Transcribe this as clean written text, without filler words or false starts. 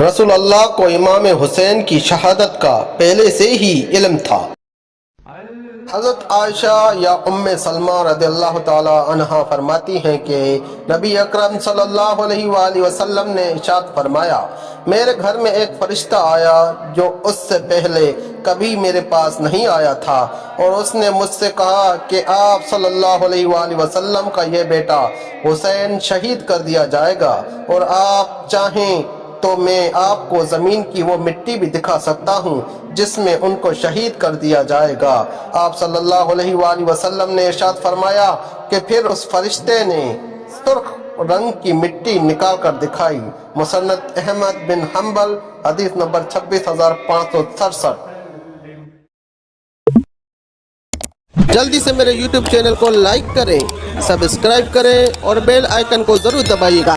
رسول اللہ کو امام حسین کی شہادت کا پہلے سے ہی علم تھا۔ حضرت عائشہ یا ام سلمہ رضی اللہ تعالی عنہا فرماتی ہیں کہ نبی اکرم صلی اللہ علیہ وآلہ وسلم نے ارشاد فرمایا، میرے گھر میں ایک فرشتہ آیا جو اس سے پہلے کبھی میرے پاس نہیں آیا تھا، اور اس نے مجھ سے کہا کہ آپ صلی اللہ علیہ وآلہ وسلم کا یہ بیٹا حسین شہید کر دیا جائے گا، اور آپ چاہیں تو میں آپ کو زمین کی وہ مٹی بھی دکھا سکتا ہوں جس میں ان کو شہید کر دیا جائے گا۔ آپ صلی اللہ علیہ وآلہ وسلم نے ارشاد فرمایا کہ پھر اس فرشتے نے سرخ رنگ کی مٹی نکال کر دکھائی۔ مسند احمد بن حنبل، حدیث نمبر 26567۔ جلدی سے میرے یوٹیوب چینل کو لائک کریں، سبسکرائب کریں اور بیل آئیکن کو ضرور دبائیے گا۔